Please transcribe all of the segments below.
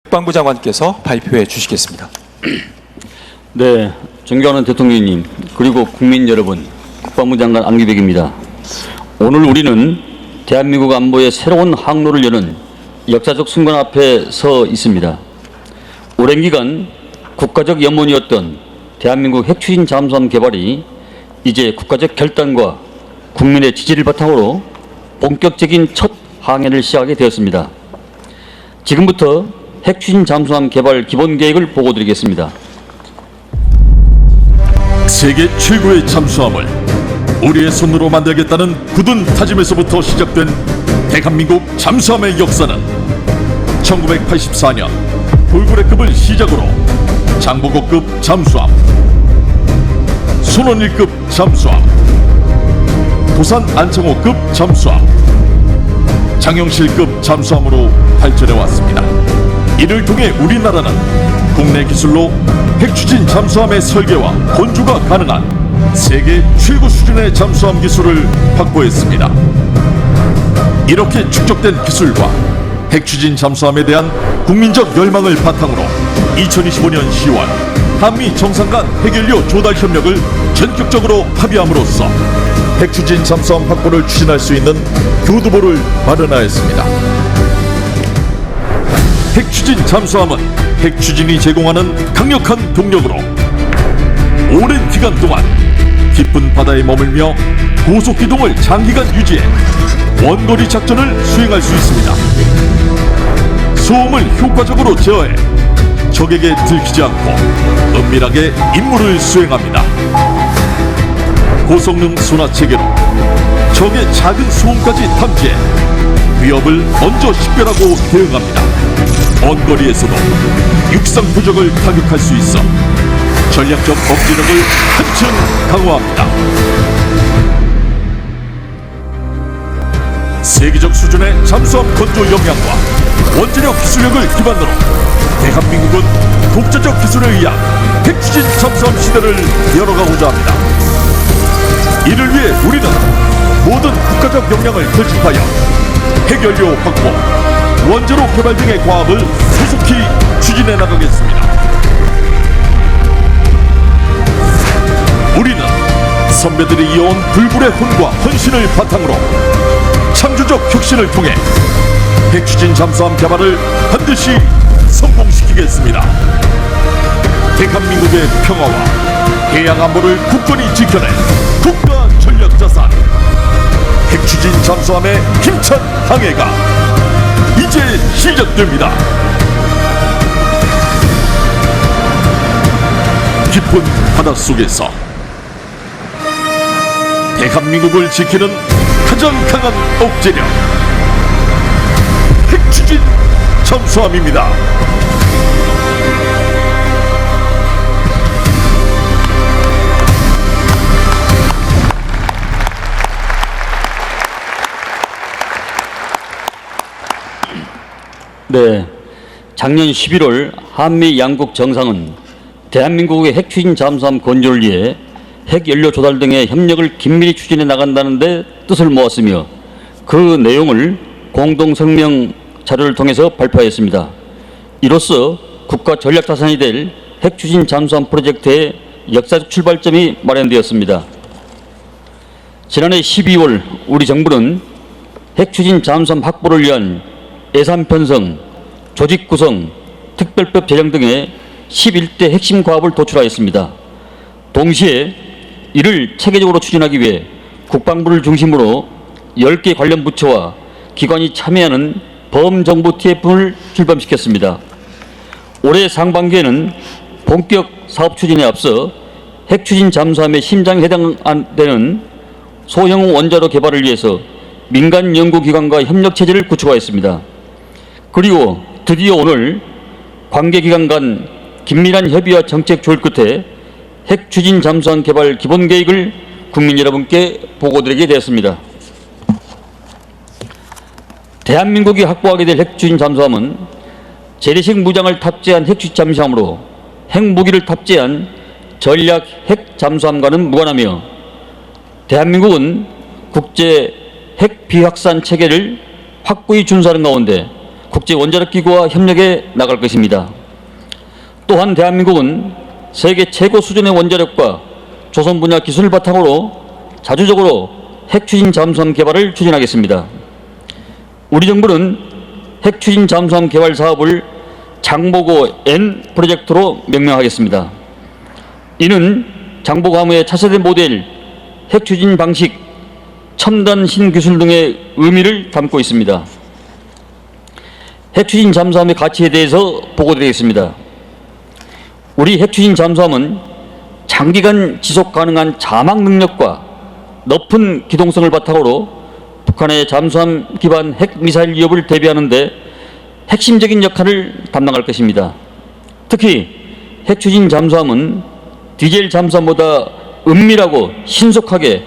국방부 장관께서 발표해 주시겠습니다. 네, 존경하는 대통령님 그리고 국민 여러분, 국방부 장관 안기백입니다. 오늘 우리는 대한민국 안보의 새로운 항로를 여는 역사적 순간 앞에 서 있습니다. 오랜 기간 국가적 염원이었던 대한민국 핵추진 잠수함 개발이 이제 국가적 결단과 국민의 지지를 바탕으로 본격적인 첫 항해를 시작하게 되었습니다. 지금부터 핵추진 잠수함 개발 기본 계획을 보고드리겠습니다. 세계 최고의 잠수함을 우리의 손으로 만들겠다는 굳은 다짐에서부터 시작된 대한민국 잠수함의 역사는 1984년 돌고래급을 시작으로 장보고급 잠수함, 손원일급 잠수함, 도산 안창호급 잠수함, 장영실급 잠수함으로 발전해 왔습니다. 이를 통해 우리나라는 국내 기술로 핵추진 잠수함의 설계와 건조가 가능한 세계 최고 수준의 잠수함 기술을 확보했습니다. 이렇게 축적된 기술과 핵추진 잠수함에 대한 국민적 열망을 바탕으로 2025년 10월 한미 정상 간 핵연료 조달 협력을 전격적으로 합의함으로써 핵추진 잠수함 확보를 추진할 수 있는 교두보를 마련하였습니다. 핵추진 잠수함은 핵추진이 제공하는 강력한 동력으로 오랜 기간 동안 깊은 바다에 머물며 고속 기동을 장기간 유지해 원거리 작전을 수행할 수 있습니다. 소음을 효과적으로 제어해 적에게 들키지 않고 은밀하게 임무를 수행합니다. 고성능 소나 체계로 적의 작은 소음까지 탐지해 위협을 먼저 식별하고 대응합니다. 먼 거리에서도 육상 표적을 타격할 수 있어 전략적 억제력을 한층 강화합니다. 세계적 수준의 잠수함 건조 역량과 원자력 기술력을 기반으로 대한민국은 독자적 기술에 의한 핵추진 잠수함 시대를 열어가고자 합니다. 이를 위해 우리는 모든 국가적 역량을 결집하여 핵연료 확보, 원자로 개발 등의 과업을 소속히 추진해 나가겠습니다. 우리는 선배들이 이어온 불굴의 혼과 헌신을 바탕으로 창조적 혁신을 통해 핵추진 잠수함 개발을 반드시 성공시키겠습니다. 대한민국의 평화와 해양 안보를 굳건히 지켜내 국가 전략 자산 핵추진 잠수함의 힘찬 항해가 이제 시작됩니다. 깊은 바닷속에서 대한민국을 지키는 가장 강한 억제력 핵추진 잠수함입니다. 네, 작년 11월 한미 양국 정상은 대한민국의 핵추진 잠수함 건조를 위해 핵연료 조달 등의 협력을 긴밀히 추진해 나간다는 데 뜻을 모았으며 그 내용을 공동성명 자료를 통해서 발표하였습니다. 이로써 국가 전략자산이 될 핵추진 잠수함 프로젝트의 역사적 출발점이 마련되었습니다. 지난해 12월 우리 정부는 핵추진 잠수함 확보를 위한 예산 편성, 조직 구성, 특별법 제정 등의 11대 핵심 과업을 도출하였습니다. 동시에 이를 체계적으로 추진하기 위해 국방부를 중심으로 10개 관련 부처와 기관이 참여하는 범정부 TF를 출범시켰습니다. 올해 상반기에는 본격 사업 추진에 앞서 핵추진 잠수함의 심장에 해당되는 소형 원자로 개발을 위해서 민간 연구기관과 협력체제를 구축하였습니다. 그리고 드디어 오늘 관계기관 간 긴밀한 협의와 정책 조율 끝에 핵추진 잠수함 개발 기본 계획을 국민 여러분께 보고드리게 되었습니다. 대한민국이 확보하게 될 핵추진 잠수함은 재래식 무장을 탑재한 핵추진 잠수함으로 핵무기를 탑재한 전략 핵 잠수함과는 무관하며 대한민국은 국제 핵 비확산 체계를 확고히 준수하는 가운데 국제 원자력 기구와 협력해 나갈 것입니다. 또한 대한민국은 세계 최고 수준의 원자력과 조선 분야 기술을 바탕으로 자주적으로 핵 추진 잠수함 개발을 추진하겠습니다. 우리 정부는 핵 추진 잠수함 개발 사업을 장보고 N 프로젝트로 명명하겠습니다. 이는 장보고함의 차세대 모델, 핵 추진 방식, 첨단 신기술 등의 의미를 담고 있습니다. 핵 추진 잠수함의 가치에 대해서 보고드리겠습니다. 우리 핵 추진 잠수함은 장기간 지속 가능한 자막 능력과 높은 기동성을 바탕으로 북한의 잠수함 기반 핵 미사일 위협을 대비하는 데 핵심적인 역할을 담당할 것입니다. 특히 핵 추진 잠수함은 디젤 잠수함보다 은밀하고 신속하게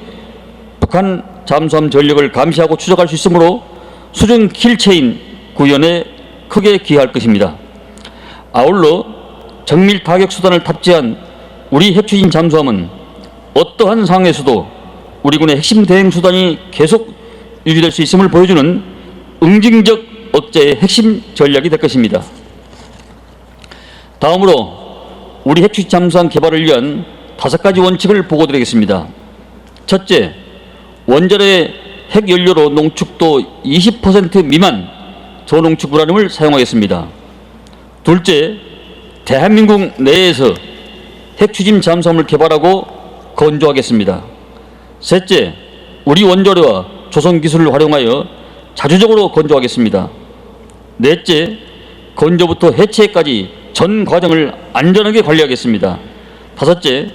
북한 잠수함 전력을 감시하고 추적할 수 있으므로 수중 킬체인 구현에 크게 기여할 것입니다. 아울러 정밀 타격 수단을 탑재한 우리 핵 추진 잠수함은 어떠한 상황에서도 우리 군의 핵심 대응 수단이 계속 유지될 수 있음을 보여주는 응징적 억제의 핵심 전략이 될 것입니다. 다음으로 우리 핵 추진 잠수함 개발을 위한 5가지 원칙을 보고드리겠습니다. 첫째, 원자로의 핵연료로 농축도 20% 미만 저농축 우라늄을 사용하겠습니다. 둘째, 대한민국 내에서 핵 추진 잠수함을 개발하고 건조하겠습니다. 셋째, 우리 원자로와 조선 기술을 활용하여 자주적으로 건조하겠습니다. 넷째, 건조부터 해체까지 전 과정을 안전하게 관리하겠습니다. 다섯째,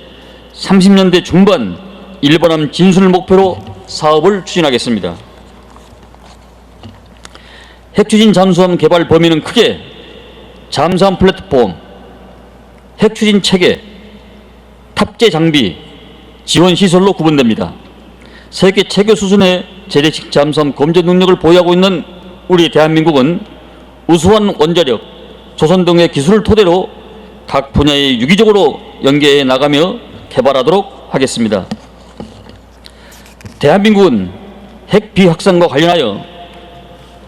30년대 중반 일본함 진수를 목표로 사업을 추진하겠습니다. 핵 추진 잠수함 개발 범위는 크게 잠수함 플랫폼, 핵 추진 체계, 탑재 장비, 지원 시설로 구분됩니다. 세계 최고 수준의 재래식 잠수함 검전 능력을 보유하고 있는 우리 대한민국은 우수한 원자력, 조선 등의 기술을 토대로 각 분야에 유기적으로 연계해 나가며 개발하도록 하겠습니다. 대한민국은 핵 비확산과 관련하여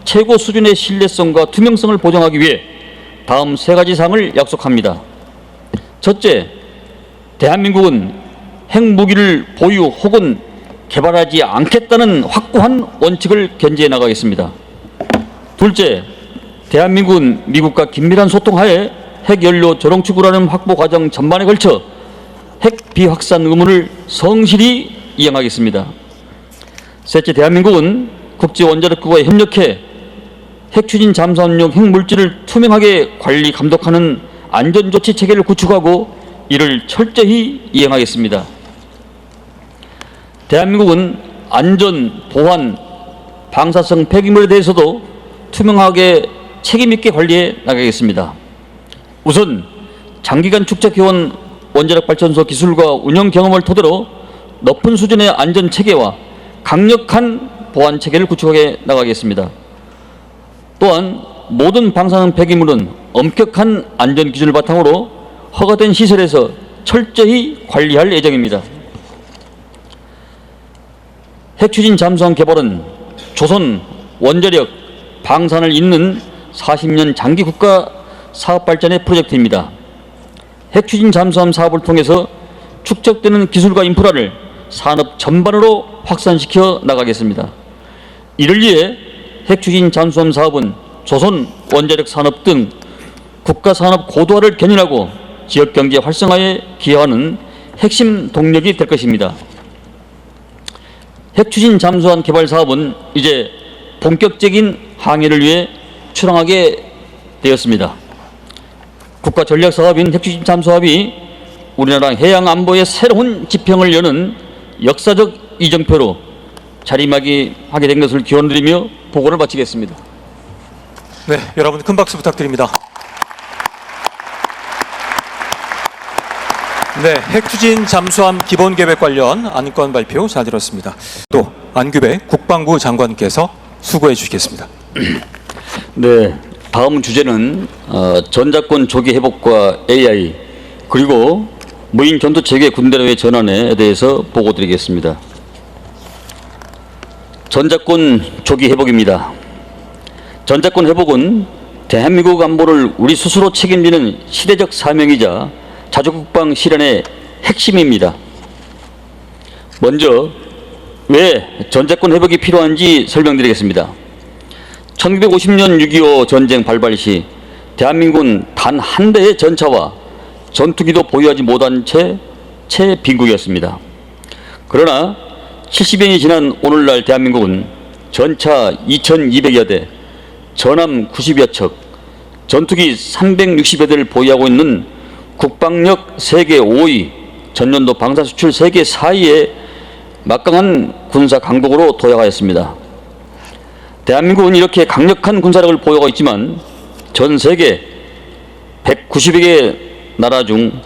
최고 수준의 신뢰성과 투명성을 보장하기 위해 다음 3가지 사항을 약속합니다. 첫째, 대한민국은 핵무기를 보유 혹은 개발하지 않겠다는 확고한 원칙을 견지해 나가겠습니다. 둘째, 대한민국은 미국과 긴밀한 소통하에 핵연료 저농축 우라늄 확보 과정 전반에 걸쳐 핵 비확산 의무를 성실히 이행하겠습니다. 셋째, 대한민국은 국제원자력기구와 협력해 핵 추진 잠수함용 핵물질을 투명하게 관리 감독하는 안전조치 체계를 구축하고 이를 철저히 이행하겠습니다. 대한민국은 안전, 보안, 방사성 폐기물에 대해서도 투명하게 책임있게 관리해 나가겠습니다. 우선 장기간 축적해온 원자력발전소 기술과 운영 경험을 토대로 높은 수준의 안전체계와 강력한 보안체계를 구축해 나가겠습니다. 또한 모든 방사능 폐기물은 엄격한 안전기준을 바탕으로 허가된 시설에서 철저히 관리할 예정입니다. 핵추진 잠수함 개발은 조선 원자력 방산을 잇는 40년 장기 국가 사업 발전의 프로젝트입니다. 핵추진 잠수함 사업을 통해서 축적되는 기술과 인프라를 산업 전반으로 확산시켜 나가겠습니다. 이를 위해 핵추진 잠수함 사업은 조선 원자력 산업 등 국가 산업 고도화를 견인하고 지역 경제 활성화에 기여하는 핵심 동력이 될 것입니다. 핵추진 잠수함 개발 사업은 이제 본격적인 항해를 위해 출항하게 되었습니다. 국가 전략 사업인 핵추진 잠수함이 우리나라 해양 안보의 새로운 지평을 여는 역사적 이정표로 자리매김하게 된 것을 기원드리며 보고를 마치겠습니다. 네, 여러분 큰 박수 부탁드립니다. 네, 핵추진 잠수함 기본계획 관련 안건 발표 잘 들었습니다. 또 안규배 국방부 장관께서 수고해 주시겠습니다. 네, 다음 주제는 전자권 조기 회복과 AI 그리고 무인 전투 체계 군대로의 전환에 대해서 보고드리겠습니다. 전자권 조기 회복입니다. 전자권 회복은 대한민국 안보를 우리 스스로 책임지는 시대적 사명이자 자주국방 실현의 핵심입니다. 먼저 왜 전자권 회복이 필요한지 설명드리겠습니다. 1950년 6.25 전쟁 발발 시 대한민국은 단 한 대의 전차와 전투기도 보유하지 못한 채 빈국이었습니다. 그러나 70년이 지난 오늘날 대한민국은 전차 2200여 대, 전함 90여 척, 전투기 360여 대를 보유하고 있는 국방력 세계 5위, 전년도 방사수출 세계 4위의 막강한 군사 강국으로 도약하였습니다. 대한민국은 이렇게 강력한 군사력을 보유하고 있지만 전 세계 190여 개 나라 중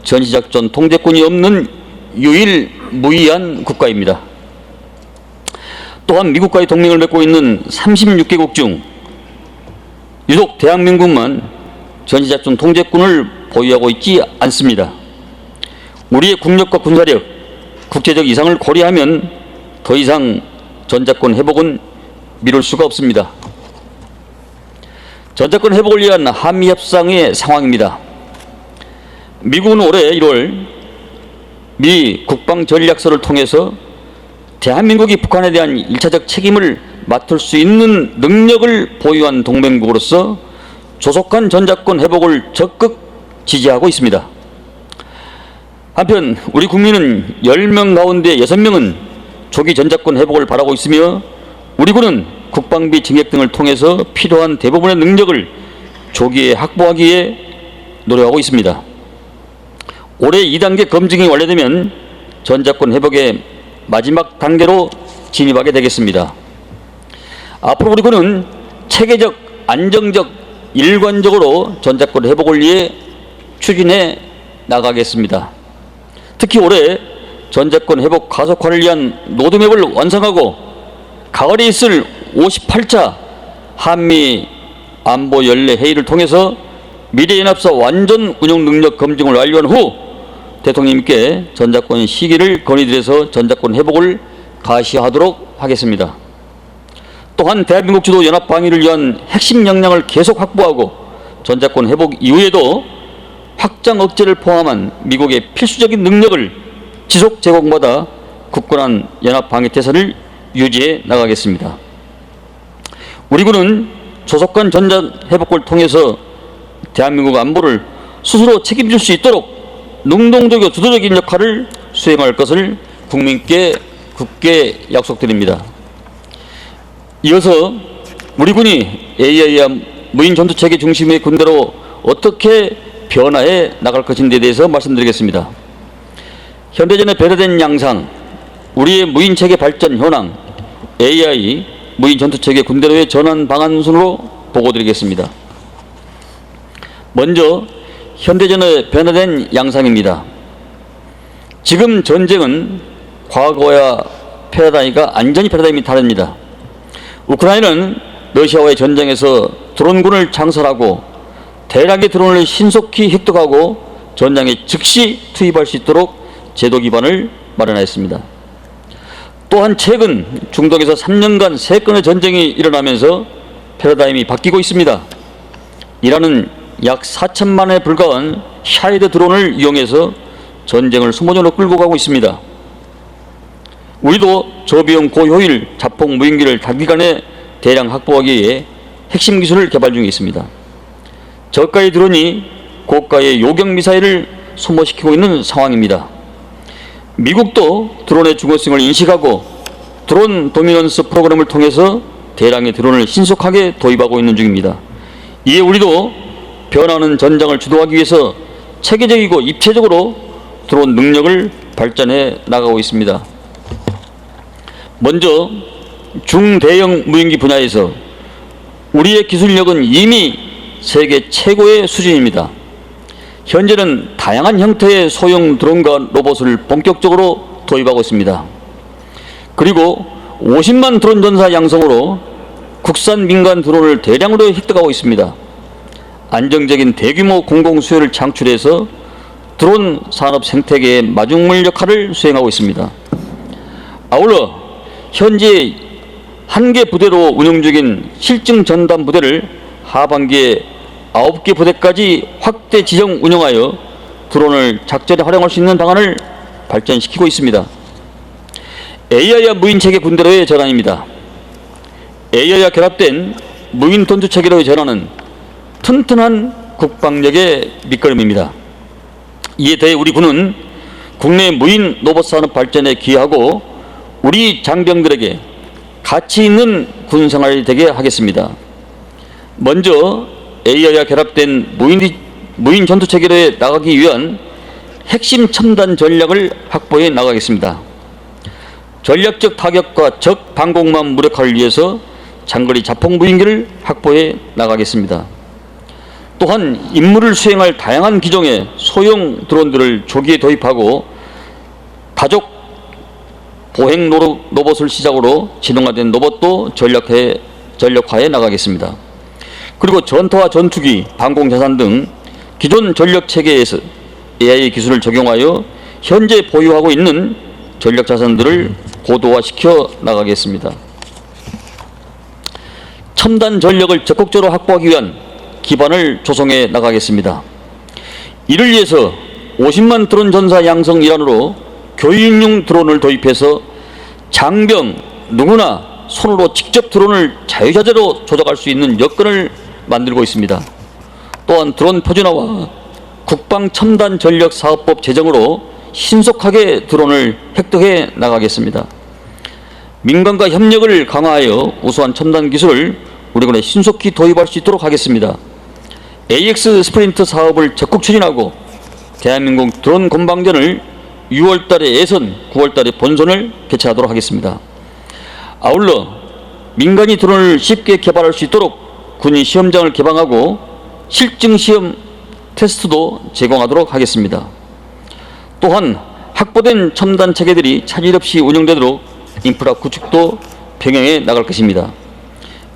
전시작전 통제권이 없는 유일무이한 국가입니다. 또한 미국과의 동맹을 맺고 있는 36개국 중 유독 대한민국만 전시작전 통제권을 보유하고 있지 않습니다. 우리의 국력과 군사력, 국제적 이상을 고려하면 더 이상 전자권 회복은 미룰 수가 없습니다. 전자권 회복을 위한 한미협상의 상황입니다. 미국은 올해 1월 미 국방전략서를 통해서 대한민국이 북한에 대한 1차적 책임을 맡을 수 있는 능력을 보유한 동맹국으로서 조속한 전자권 회복을 적극 지지하고 있습니다. 한편 우리 국민은 10명 가운데 6명은 조기 전자권 회복을 바라고 있으며 우리 군은 국방비 증액 등을 통해서 필요한 대부분의 능력을 조기에 확보하기 위해 노력하고 있습니다. 올해 2단계 검증이 완료되면 전자권 회복의 마지막 단계로 진입하게 되겠습니다. 앞으로 우리 군은 체계적, 안정적, 일관적으로 전자권 회복을 위해 추진해 나가겠습니다. 특히 올해 전자권 회복 가속화를 위한 로드맵을 완성하고 가을에 있을 58차 한미 안보 연례 회의를 통해서 미래연합사 완전 운용 능력 검증을 완료한 후 대통령님께 전자권 시기를 건의드려서 전자권 회복을 가시하도록 하겠습니다. 또한 대한민국 주도 연합 방위를 위한 핵심 역량을 계속 확보하고 전자권 회복 이후에도 확장 억제를 포함한 미국의 필수적인 능력을 지속 제공받아 굳건한 연합 방위 태세를 유지해 나가겠습니다. 우리 군은 조속한 전자 회복을 통해서 대한민국 안보를 스스로 책임질 수 있도록 능동적이고 주도적인 역할을 수행할 것을 국민께 굳게 약속드립니다. 이어서 우리 군이 AI와 무인 전투체계 중심의 군대로 어떻게 변화해 나갈 것인지에 대해서 말씀드리겠습니다. 현대전에 배려된 양상, 우리의 무인체계 발전 현황, AI 무인 전투체계 군대로의 전환 방안 순으로 보고드리겠습니다. 먼저 현대전의 변화된 양상입니다. 지금 전쟁은 과거와 패러다임이 다릅니다. 우크라이나는 러시아와의 전쟁에서 드론군을 창설하고 대량의 드론을 신속히 획득하고 전장에 즉시 투입할 수 있도록 제도 기반을 마련하였습니다. 또한 최근 중동에서 3년간 3건의 전쟁이 일어나면서 패러다임이 바뀌고 있습니다. 이란은 약 4천만에 불과한 샤헤드 드론을 이용해서 전쟁을 수모전으로 끌고 가고 있습니다. 우리도 저비용 고효율 자폭 무인기를 단기간에 대량 확보하기 위해 핵심 기술을 개발 중에 있습니다. 저가의 드론이 고가의 요격 미사일을 소모시키고 있는 상황입니다. 미국도 드론의 중요성을 인식하고 드론 도미넌스 프로그램을 통해서 대량의 드론을 신속하게 도입하고 있는 중입니다. 이에 우리도 변화하는 전장을 주도하기 위해서 체계적이고 입체적으로 드론 능력을 발전해 나가고 있습니다. 먼저 중대형 무인기 분야에서 우리의 기술력은 이미 세계 최고의 수준입니다. 현재는 다양한 형태의 소형 드론과 로봇을 본격적으로 도입하고 있습니다. 그리고 50만 드론 전사 양성으로 국산 민간 드론을 대량으로 획득하고 있습니다. 안정적인 대규모 공공 수요를 창출해서 드론 산업 생태계의 마중물 역할을 수행하고 있습니다. 아울러 현재 1개 부대로 운영 중인 실증 전담 부대를 하반기에 9개 부대까지 확대 지정 운영하여 드론을 작전에 활용할 수 있는 방안을 발전시키고 있습니다. AI와 무인체계 군대로의 전환입니다. AI와 결합된 무인 전투체계로의 전환은 튼튼한 국방력의 밑거름입니다. 이에 대해 우리 군은 국내 무인 로봇 산업 발전에 기여하고 우리 장병들에게 가치 있는 군 생활이 되게 하겠습니다. 먼저 AI와 결합된 무인 전투체계로에 나가기 위한 핵심 첨단 전략을 확보해 나가겠습니다. 전략적 타격과 적 방공망 무력화를 위해서 장거리 자폭 무인기를 확보해 나가겠습니다. 또한 임무를 수행할 다양한 기종의 소형 드론들을 조기에 도입하고 다족 보행 로봇을 시작으로 지능화된 로봇도 전력화해 나가겠습니다. 그리고 전투와 전투기, 방공자산 등 기존 전력체계에서 AI 기술을 적용하여 현재 보유하고 있는 전력자산들을 고도화시켜 나가겠습니다. 첨단 전력을 적극적으로 확보하기 위한 기반을 조성해 나가겠습니다. 이를 위해서 50만 드론 전사 양성 일환으로 교육용 드론을 도입해서 장병 누구나 손으로 직접 드론을 자유자재로 조작할 수 있는 여건을 만들고 있습니다. 또한 드론 표준화와 국방 첨단 전력 사업법 제정으로 신속하게 드론을 획득해 나가겠습니다. 민간과 협력을 강화하여 우수한 첨단 기술을 우리 군에 신속히 도입할 수 있도록 하겠습니다. AX 스프린트 사업을 적극 추진하고 대한민국 드론 건방전을 6월달에 예선, 9월달에 본선을 개최하도록 하겠습니다. 아울러 민간이 드론을 쉽게 개발할 수 있도록 군이 시험장을 개방하고 실증 시험 테스트도 제공하도록 하겠습니다. 또한 확보된 첨단 체계들이 차질 없이 운영되도록 인프라 구축도 병행해 나갈 것입니다.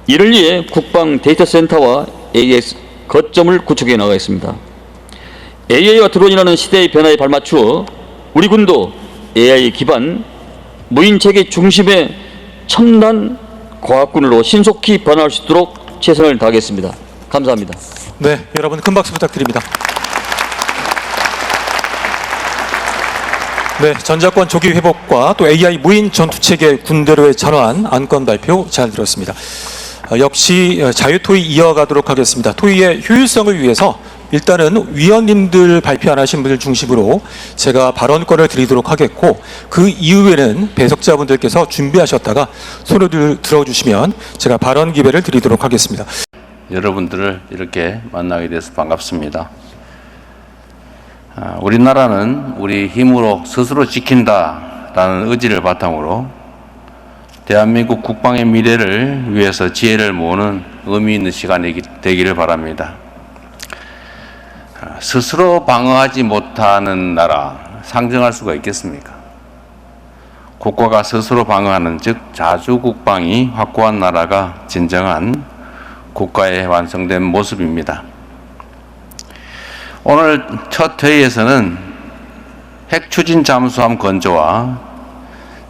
이를 위해 국방 데이터 센터와 AX 거점을 구축해 나가겠습니다. AI와 드론이라는 시대의 변화에 발맞추어 우리 군도 AI 기반 무인체계 중심의 첨단 과학군으로 신속히 변화할 수 있도록 최선을 다하겠습니다. 감사합니다. 네, 여러분 큰 박수 부탁드립니다. 네, 전자권 조기 회복과 또 AI 무인 전투체계 군대로의 전환 안건 발표 잘 들었습니다. 역시 자유토의 이어가도록 하겠습니다. 토의의 효율성을 위해서 일단은 위원님들 발표 안 하신 분들 중심으로 제가 발언권을 드리도록 하겠고, 그 이후에는 배석자분들께서 준비하셨다가 손을 들어주시면 제가 발언 기회를 드리도록 하겠습니다. 여러분들을 이렇게 만나게 돼서 반갑습니다. 우리나라는 우리 힘으로 스스로 지킨다라는 의지를 바탕으로 대한민국 국방의 미래를 위해서 지혜를 모으는 의미 있는 시간이 되기를 바랍니다. 스스로 방어하지 못하는 나라 상정할 수가 있겠습니까? 국가가 스스로 방어하는, 즉 자주국방이 확고한 나라가 진정한 국가의 완성된 모습입니다. 오늘 첫 회의에서는 핵추진 잠수함 건조와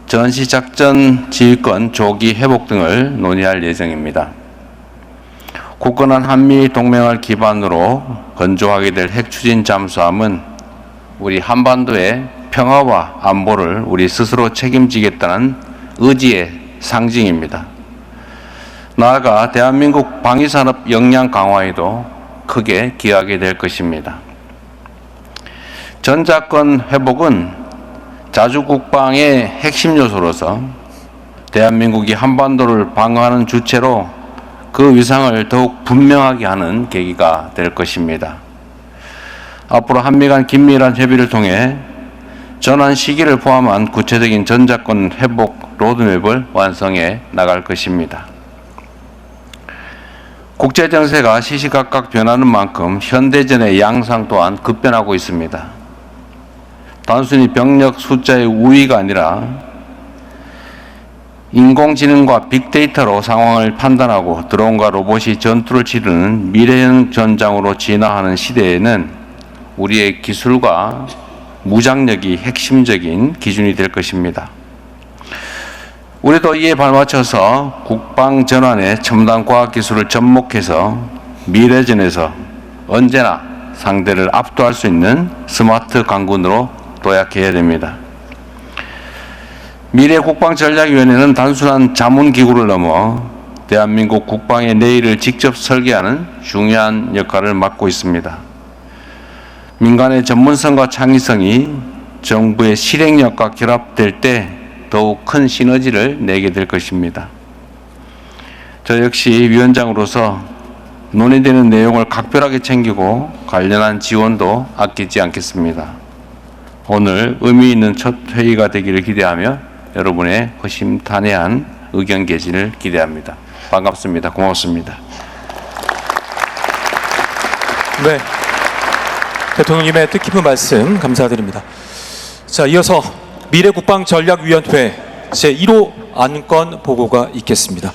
전시작전 지휘권 조기 회복 등을 논의할 예정입니다. 굳건한 한미 동맹을 기반으로 건조하게 될 핵추진 잠수함은 우리 한반도의 평화와 안보를 우리 스스로 책임지겠다는 의지의 상징입니다. 나아가 대한민국 방위산업 역량 강화에도 크게 기여하게 될 것입니다. 전자권 회복은 자주국방의 핵심 요소로서 대한민국이 한반도를 방어하는 주체로 그 위상을 더욱 분명하게 하는 계기가 될 것입니다. 앞으로 한미 간 긴밀한 협의를 통해 전환 시기를 포함한 구체적인 전자권 회복 로드맵을 완성해 나갈 것입니다. 국제 정세가 시시각각 변하는 만큼 현대전의 양상 또한 급변하고 있습니다. 단순히 병력 숫자의 우위가 아니라 인공지능과 빅데이터로 상황을 판단하고 드론과 로봇이 전투를 치르는 미래형 전장으로 진화하는 시대에는 우리의 기술과 무장력이 핵심적인 기준이 될 것입니다. 우리도 이에 발맞춰서 국방 전환의 첨단 과학 기술을 접목해서 미래전에서 언제나 상대를 압도할 수 있는 스마트 강군으로 도약해야 됩니다. 미래국방전략위원회는 단순한 자문기구를 넘어 대한민국 국방의 내일을 직접 설계하는 중요한 역할을 맡고 있습니다. 민간의 전문성과 창의성이 정부의 실행력과 결합될 때 더욱 큰 시너지를 내게 될 것입니다. 저 역시 위원장으로서 논의되는 내용을 각별하게 챙기고 관련한 지원도 아끼지 않겠습니다. 오늘 의미 있는 첫 회의가 되기를 기대하며 여러분의 허심탄회한 의견 개진을 기대합니다. 반갑습니다. 고맙습니다. 네, 대통령님의 뜻깊은 말씀 감사드립니다. 자, 이어서 미래국방전략위원회 제1호 안건 보고가 있겠습니다.